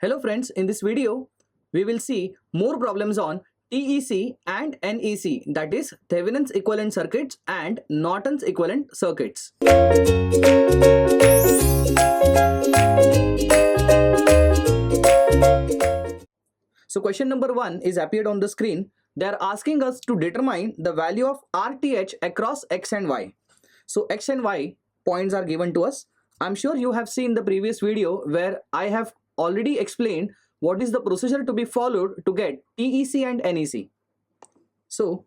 Hello friends, in this video, we will see more problems on TEC and NEC, that is Thevenin's equivalent circuits and Norton's equivalent circuits. So question number 1 is appeared on the screen. They are asking us to determine the value of RTH across X and Y. So X and Y points are given to us. I'm sure you have seen the previous video where I have already explained what is the procedure to be followed to get TEC and NEC. So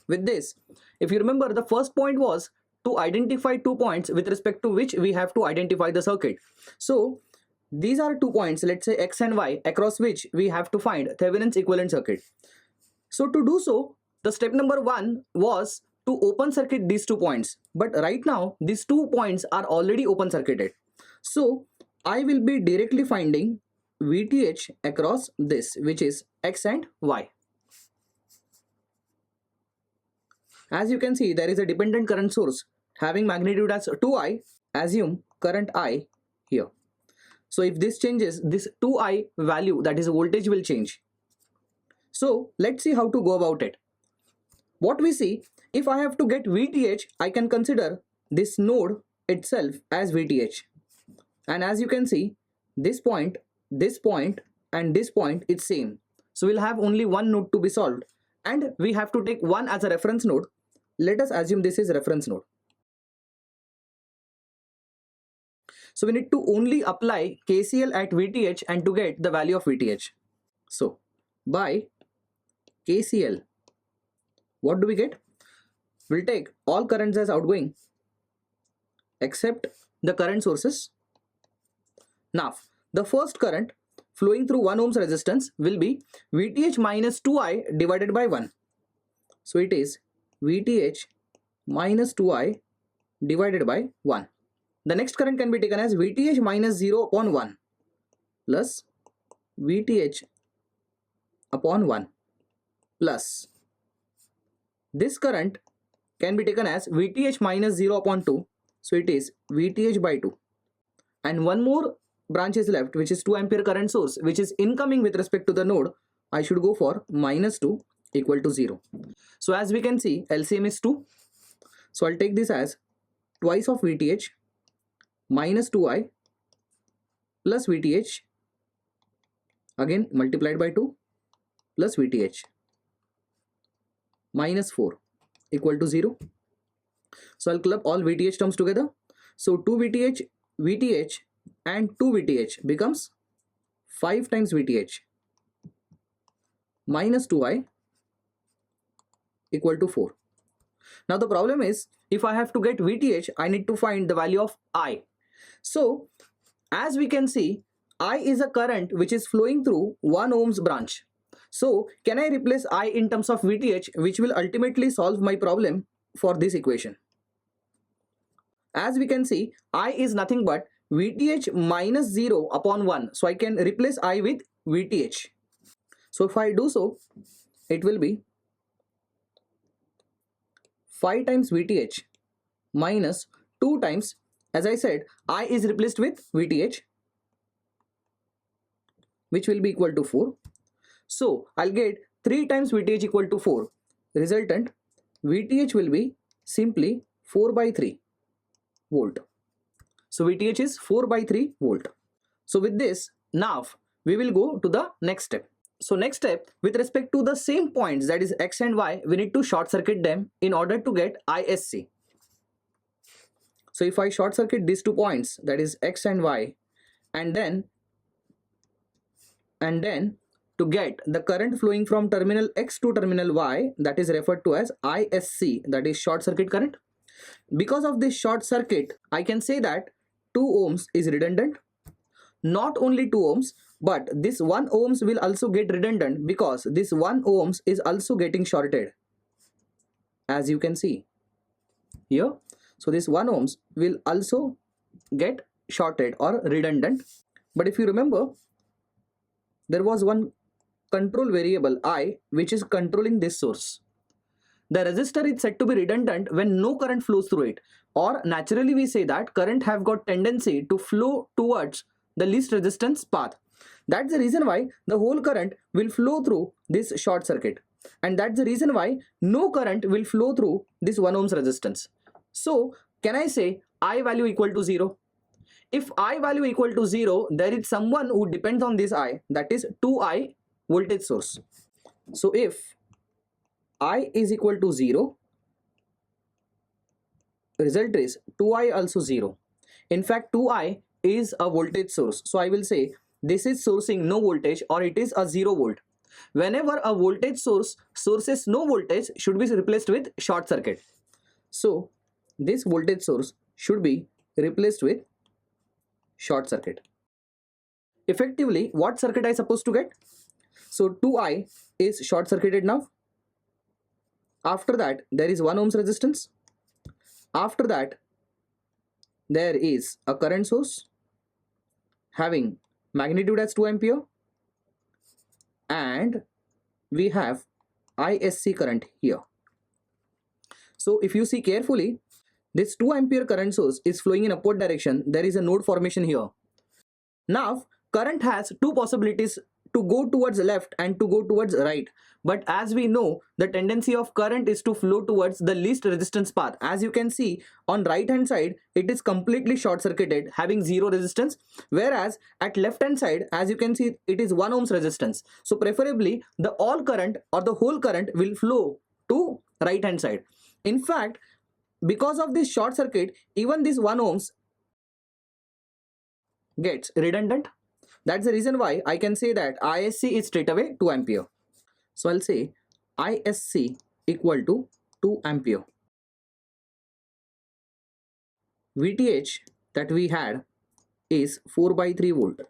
with this, if you remember, the first point was to identify 2 points with respect to which we have to identify the circuit. So these are 2 points, let's say X and Y, across which we have to find Thevenin's equivalent circuit. So to do so, the step number 1 was to open circuit these 2 points. But right now, these 2 points are already open circuited. So I will be directly finding VTH across this, which is X and Y. As you can see, there is a dependent current source having magnitude as 2I. Assume current I here. So if this changes, this 2I value, that is voltage, will change. So let's see how to go about it. What we see, if I have to get VTH, I can consider this node itself as VTH. And as you can see, this point, and this point is same. So we'll have only one node to be solved. And we have to take one as a reference node. Let us assume this is reference node. So we need to only apply KCL at VTH and to get the value of VTH. So by KCL, what do we get? We'll take all currents as outgoing except the current sources. Now, the first current flowing through 1 ohms resistance will be VTH minus 2I divided by 1. So it is VTH minus 2I divided by 1. The next current can be taken as VTH minus 0 upon 1 plus VTH upon 1 plus this current can be taken as VTH minus 0 upon 2. So it is VTH by 2. And one more branch is left, which is 2 ampere current source, which is incoming with respect to the node. I should go for minus 2 equal to 0. So as we can see, LCM is 2. So I'll take this as twice of VTH minus 2I plus VTH again multiplied by 2 plus VTH minus 4 equal to 0. So I'll club all VTH terms together. So 2 VTH, VTH and 2 VTH becomes 5 times VTH minus 2I equal to 4. Now the problem is, if I have to get VTH, I need to find the value of I. So as we can see, I is a current which is flowing through 1 ohms branch. So can I replace I in terms of VTH, which will ultimately solve my problem for this equation? As we can see, I is nothing but VTH minus 0 upon 1. So I can replace I with VTH. So if I do so, it will be 5 times VTH minus 2 times, as I said, I is replaced with VTH, which will be equal to 4. So I'll get 3 times VTH equal to 4. Resultant VTH will be simply 4 by 3 volt. So VTH is 4 by 3 volt. So with this, now we will go to the next step. So next step, with respect to the same points, that is X and Y, we need to short circuit them in order to get ISC. So if I short circuit these 2 points, that is X and Y, and then to get the current flowing from terminal X to terminal Y, that is referred to as ISC, that is short circuit current. Because of this short circuit, I can say that 2 ohms is redundant. Not only 2 ohms, but this 1 ohms will also get redundant because this 1 ohms is also getting shorted, as you can see here. So this 1 ohms will also get shorted or redundant. But if you remember, there was one control variable I which is controlling this source. The resistor is said to be redundant when no current flows through it, or naturally we say that current have got tendency to flow towards the least resistance path. That's the reason why the whole current will flow through this short circuit. And that's the reason why no current will flow through this 1 ohms resistance. So can I say I value equal to 0? If I value equal to 0, there is someone who depends on this I, that is 2I voltage source. So if I is equal to 0, result is 2I also 0. In fact, 2I is a voltage source. So I will say this is sourcing no voltage, or it is a 0 volt. Whenever a voltage source sources no voltage, should be replaced with short circuit. So this voltage source should be replaced with short circuit. Effectively, what circuit I supposed to get? So 2I is short circuited now. After that, there is 1 ohms resistance. After that, there is a current source having magnitude as 2 ampere, and we have ISC current here. So if you see carefully, this 2 ampere current source is flowing in upward direction. There is a node formation here. Now current has two possibilities, to go towards left and to go towards right. But as we know, the tendency of current is to flow towards the least resistance path. As you can see on right hand side, it is completely short circuited, having 0 resistance, whereas at left hand side, as you can see, it is 1 ohms resistance. So preferably the all current or the whole current will flow to right hand side. In fact, because of this short circuit, even this 1 ohms gets redundant. That's the reason why I can say that ISC is straight away 2 ampere. So I'll say ISC equal to 2 ampere. VTH that we had is 4/3 volt.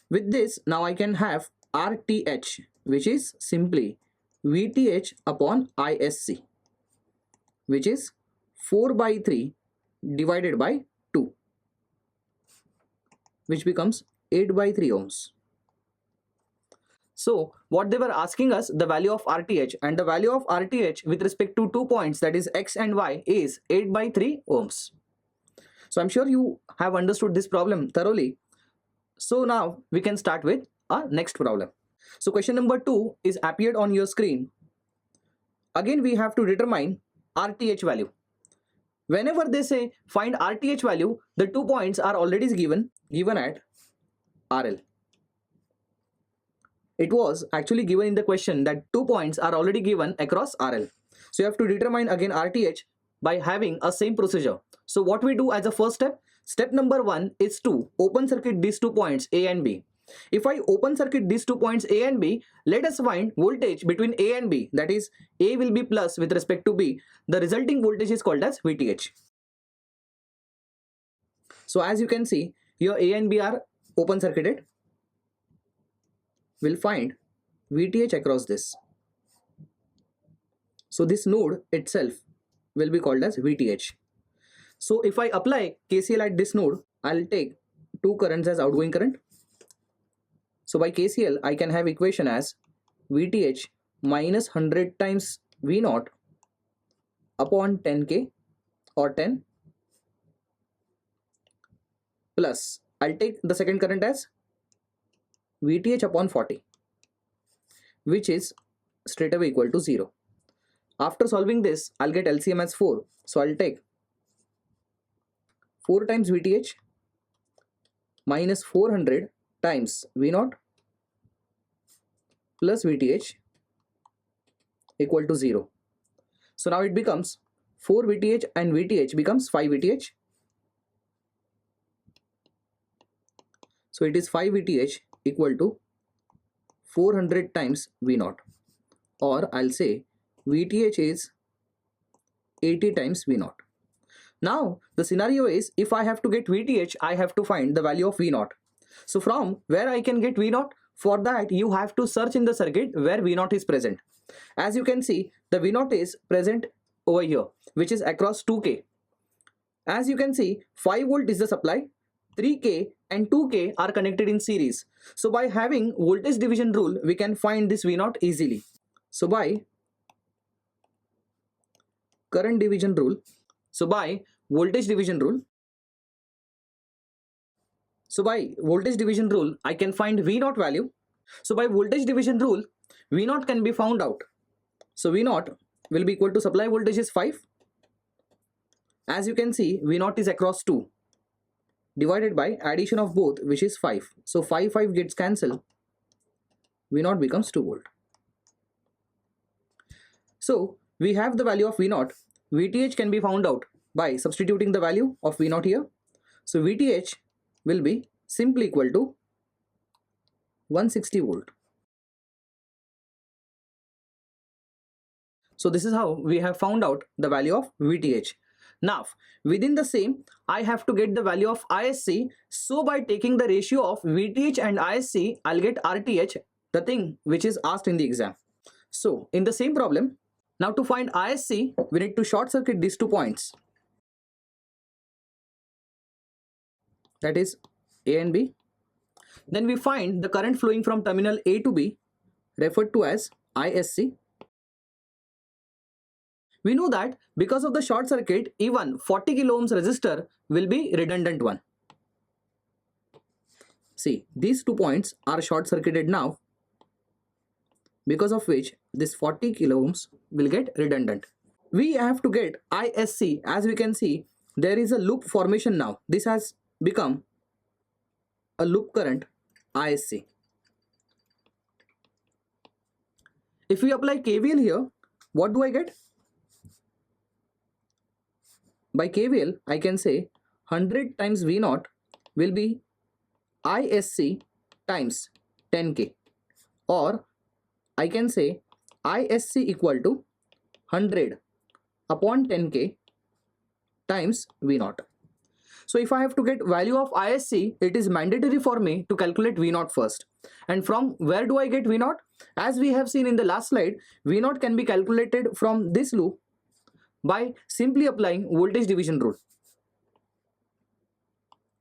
With this, now I can have RTH, which is simply VTH upon ISC, which is 4/3 divided by 2, which becomes 8/3 ohms. So what they were asking us, the value of RTH, and the value of RTH with respect to 2 points, that is X and Y, is 8/3 ohms. So I'm sure you have understood this problem thoroughly. So now we can start with our next problem. So question number 2 is appeared on your screen. Again, we have to determine RTH value. Whenever they say find RTH value, the 2 points are already given at RL. It was actually given in the question that 2 points are already given across RL. So you have to determine again RTH by having a same procedure. So what we do as a first step? Step number 1 is to open circuit these 2 points A and B. If I open circuit these 2 points A and B, let us find voltage between A and B. That is, A will be plus with respect to B. The resulting voltage is called as VTH. So as you can see, here A and B are open circuited. We'll find VTH across this. So this node itself will be called as VTH. So if I apply KCL at this node, I'll take 2 currents as outgoing current. So by KCL, I can have equation as VTH minus 100 times V0 upon 10K or 10, plus I'll take the second current as VTH upon 40, which is straight away equal to 0. After solving this, I'll get LCM as 4. So I'll take 4 times VTH minus 400 times V0 plus VTH equal to 0. So now it becomes 4 VTH and VTH becomes 5 VTH. So it is 5 VTH equal to 400 times V0, or I'll say VTH is 80 times V0. Now the scenario is, if I have to get VTH, I have to find the value of V0. So from where I can get V0? For that you have to search in the circuit where V0 is present. As you can see, the V0 is present over here, which is across 2K. As you can see, 5 volt is the supply, 3K and 2K are connected in series. So by having voltage division rule, we can find this V0 easily. So by current division rule, so by voltage division rule, So by voltage division rule, I can find V0 value. So by voltage division rule, V0 can be found out. So V0 will be equal to supply voltage is 5. As you can see, V0 is across 2 divided by addition of both, which is 5. So 5 gets cancelled. V0 becomes 2 volt. So we have the value of V0. VTH can be found out by substituting the value of V0 here. So VTH will be simply equal to 160 volt. So this is how we have found out the value of VTH. Now within the same, I have to get the value of ISC. So by taking the ratio of VTH and ISC, I'll get RTH, the thing which is asked in the exam. So in the same problem, now to find ISC, we need to short circuit these 2 points. That is A and B. Then we find the current flowing from terminal A to B, referred to as ISC. We know that because of the short circuit, even 40 kilo ohms resistor will be redundant one. See, these 2 points are short circuited now, because of which this 40 kilo ohms will get redundant. We have to get ISC. As we can see, there is a loop formation now. This has become a loop current ISC. If we apply KVL here, what do I get? By KVL, I can say 100 times V0 will be ISC times 10K, or I can say ISC equal to 100 upon 10K times V0. So if I have to get value of ISC, it is mandatory for me to calculate V0 first. And from where do I get V0? As we have seen in the last slide, V0 can be calculated from this loop by simply applying voltage division rule.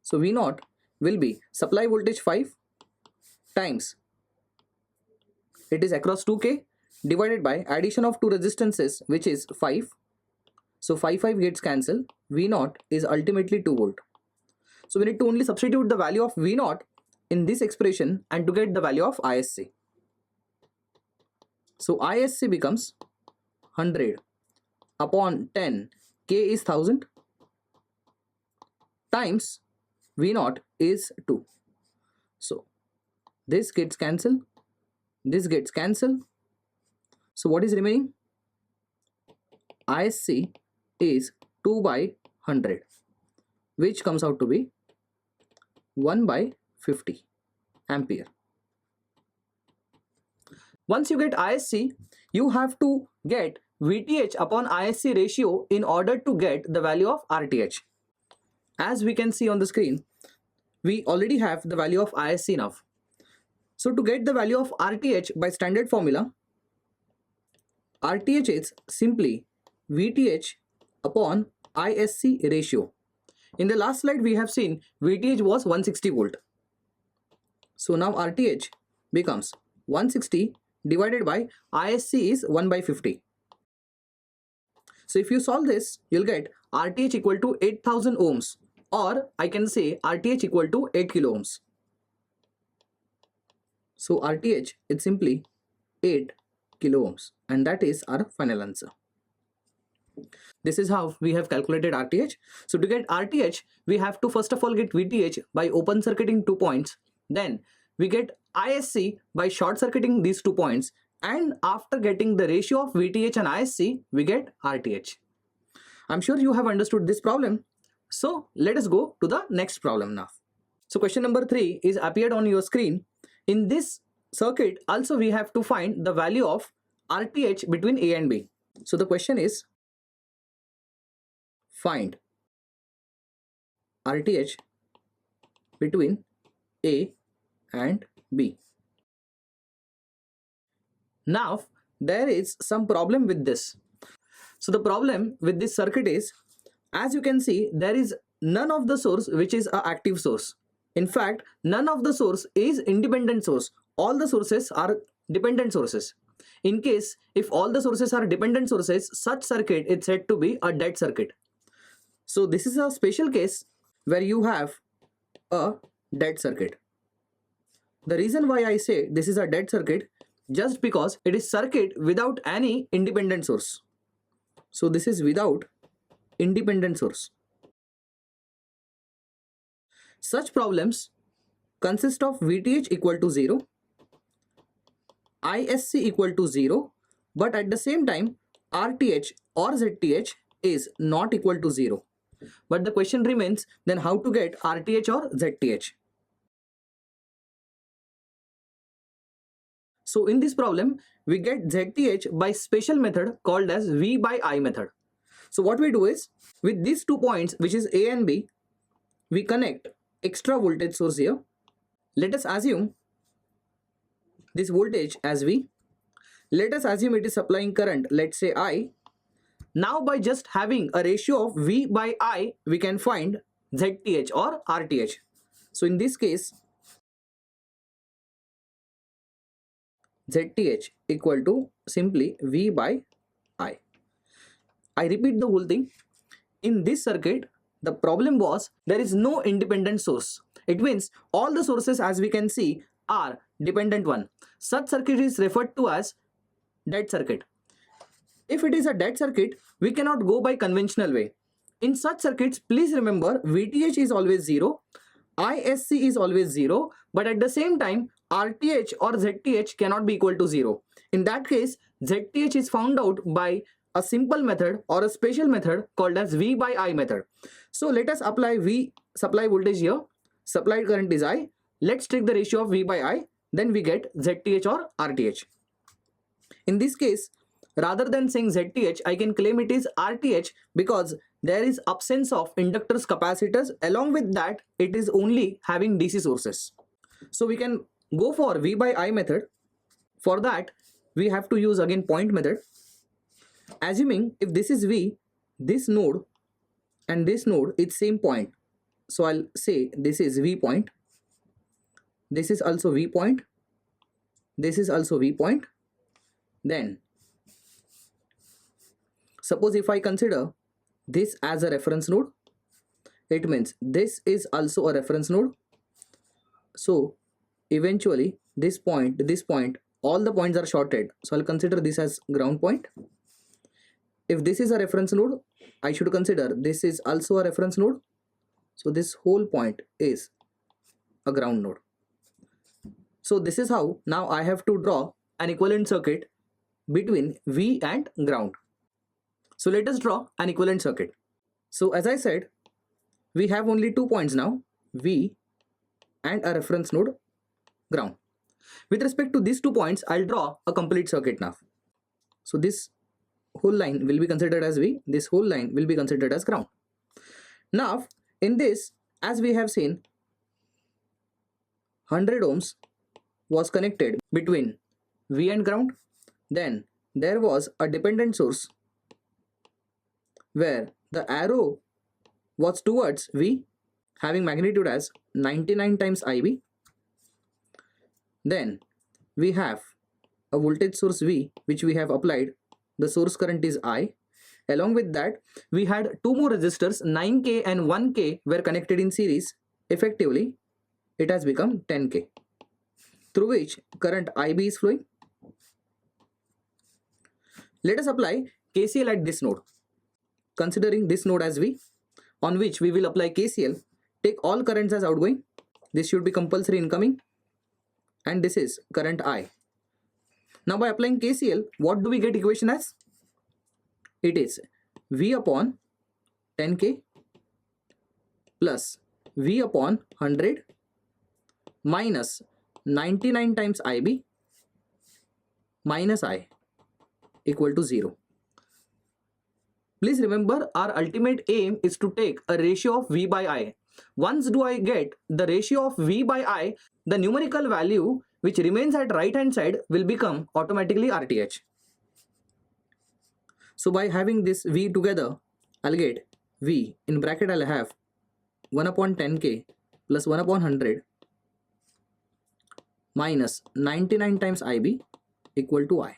So V0 will be supply voltage 5 times, it is across 2K, divided by addition of 2 resistances, which is 5. So 5 gets cancelled. V0 is ultimately 2 volt. So we need to only substitute the value of V0 in this expression and to get the value of ISC. So ISC becomes 100 upon 10, K is 1000, times V0 is 2. So this gets cancelled, this gets cancelled. So what is remaining? ISC is 2 by 100, which comes out to be 1 by 50 ampere. Once you get ISC, you have to get VTH upon ISC ratio in order to get the value of RTH. As we can see on the screen, we already have the value of ISC now. So to get the value of RTH by standard formula, RTH is simply VTH upon ISC ratio. In the last slide, we have seen VTH was 160 volt. So now RTH becomes 160 divided by ISC is 1 by 50. So if you solve this, you'll get RTH equal to 8000 ohms, or I can say RTH equal to 8 kilo ohms. So RTH is simply 8 kilo ohms, and that is our final answer. This is how we have calculated RTH. So to get RTH, we have to first of all get VTH by open circuiting 2 points. Then we get ISC by short circuiting these 2 points. And after getting the ratio of VTH and ISC, we get RTH. I'm sure you have understood this problem. So let us go to the next problem now. So question number 3 is appeared on your screen. In this circuit, also we have to find the value of RTH between A and B. So the question is, find RTH between A and B. Now there is some problem with this. So the problem with this circuit is, as you can see, there is none of the source which is an active source. In fact, none of the source is independent source. All the sources are dependent sources. In case if all the sources are dependent sources, such circuit is said to be a dead circuit. So this is a special case where you have a dead circuit. The reason why I say this is a dead circuit, just because it is circuit without any independent source. So this is without independent source. Such problems consist of VTH equal to 0, ISC equal to 0, but at the same time RTH or ZTH is not equal to 0. But the question remains, then how to get RTH or ZTH? So in this problem, we get ZTH by special method called as V by I method. So what we do is, with these 2 points, which is A and B, we connect extra voltage source here. Let us assume this voltage as V. Let us assume it is supplying current, let's say I. Now by just having a ratio of V by I, we can find ZTH or RTH. So in this case, ZTH equal to simply V by I. I repeat the whole thing. In this circuit, the problem was there is no independent source. It means all the sources, as we can see, are dependent one. Such circuit is referred to as dead circuit. If it is a dead circuit, we cannot go by conventional way. In such circuits, please remember VTH is always 0, ISC is always 0, but at the same time RTH or ZTH cannot be equal to 0. In that case, ZTH is found out by a simple method or a special method called as V by I method. So let us apply V supply voltage here. Supplied current is I. Let's take the ratio of V by I. Then we get ZTH or RTH. In this case, rather than saying ZTH, I can claim it is RTH because there is absence of inductors, capacitors. Along with that, it is only having DC sources. So we can go for V by I method. For that, we have to use again point method. Assuming if this is V, this node and this node is same point. So I'll say this is V point. This is also V point. This is also V point. Then suppose if I consider this as a reference node, it means this is also a reference node. So eventually this point, all the points are shorted. So I'll consider this as ground point. If this is a reference node, I should consider this is also a reference node. So this whole point is a ground node. So this is how now I have to draw an equivalent circuit between V and ground. So let us draw an equivalent circuit. So as I said, we have only 2 points now, V and a reference node, ground. With respect to these 2 points, I'll draw a complete circuit now. So this whole line will be considered as V, this whole line will be considered as ground. Now in this, as we have seen, 100 ohms was connected between V and ground. Then there was a dependent source where the arrow was towards V, having magnitude as 99 times IB. Then we have a voltage source V, which we have applied. The source current is I. Along with that, we had 2 more resistors, 9K and 1K were connected in series. Effectively, it has become 10K, through which current IB is flowing. Let us apply KCL at this node. Considering this node as V, on which we will apply KCL, take all currents as outgoing. This should be compulsory incoming. And this is current I. Now by applying KCL, what do we get equation as? It is V upon 10K plus V upon 100 minus 99 times IB minus I equal to 0. Please remember, our ultimate aim is to take a ratio of V by I. Once do I get the ratio of V by I, the numerical value which remains at right hand side will become automatically RTH. So by having this V together, I'll get V, in bracket I'll have 1 upon 10K plus 1 upon 100 minus 99 times IB equal to I.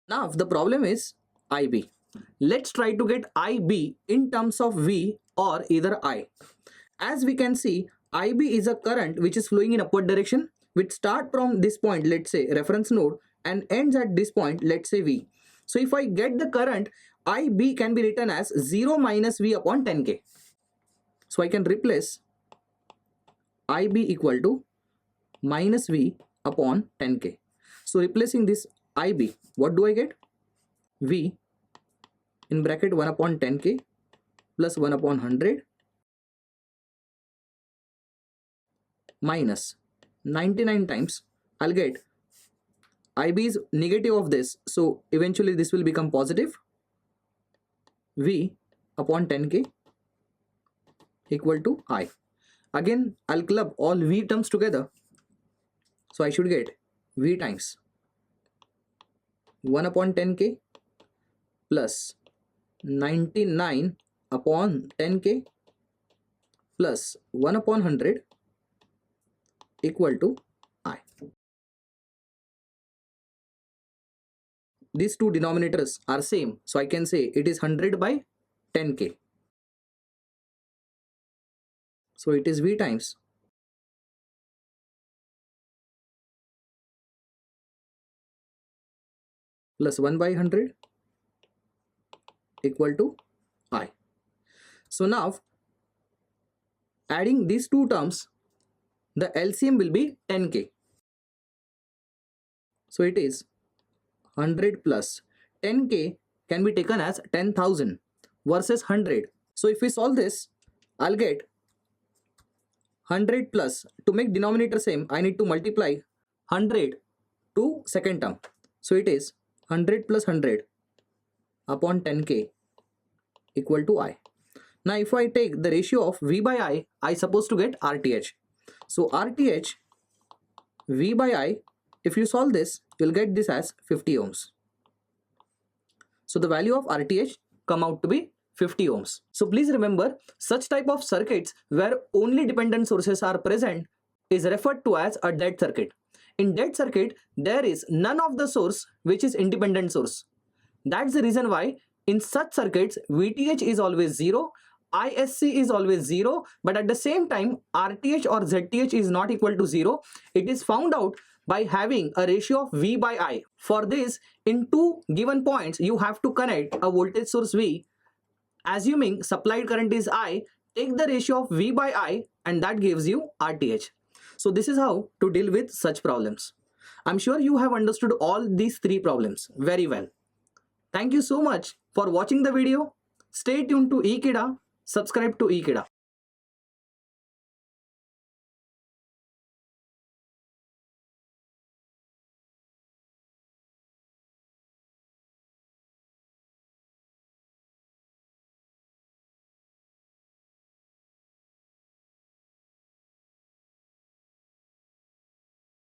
Now the problem is IB. Let's try to get IB in terms of V or either I. As we can see, IB is a current which is flowing in upward direction, which start from this point, let's say reference node, and ends at this point, let's say V. So if I get the current, IB can be written as 0 minus V upon 10K. So I can replace IB equal to minus V upon 10K. So replacing this IB, what do I get? V in bracket 1 upon 10K plus 1 upon 100 minus 99 times. I'll get IB is negative of this, so eventually this will become positive. V upon 10K equal to I. Again, I'll club all V terms together. So I should get V times 1 upon 10K plus 99 upon 10K plus 1 upon 100 equal to I. These two denominators are same, so I can say it is 100 by 10K. So it is V times plus 1 by 100 equal to I. So now adding these two terms, the LCM will be 10K. So it is 100 plus 10K can be taken as 10,000 versus 100. So if we solve this, I'll get 100 plus, to make denominator same, I need to multiply 100 to second term. So it is 100 plus 100 upon 10K equal to I. Now if I take the ratio of V by I supposed to get RTH. So RTH V by I, if you solve this, you'll get this as 50 ohms. So the value of RTH come out to be 50 ohms. So please remember, such type of circuits where only dependent sources are present is referred to as a dead circuit. In dead circuit, there is none of the source which is independent source. That's the reason why in such circuits, VTH is always 0, ISC is always 0, but at the same time, RTH or ZTH is not equal to 0. It is found out by having a ratio of V by I. For this, in two given points, you have to connect a voltage source V. Assuming supplied current is I, take the ratio of V by I and that gives you RTH. So this is how to deal with such problems. I'm sure you have understood all these three problems very well. Thank you so much for watching the video. Stay tuned to eKida. Subscribe to eKida.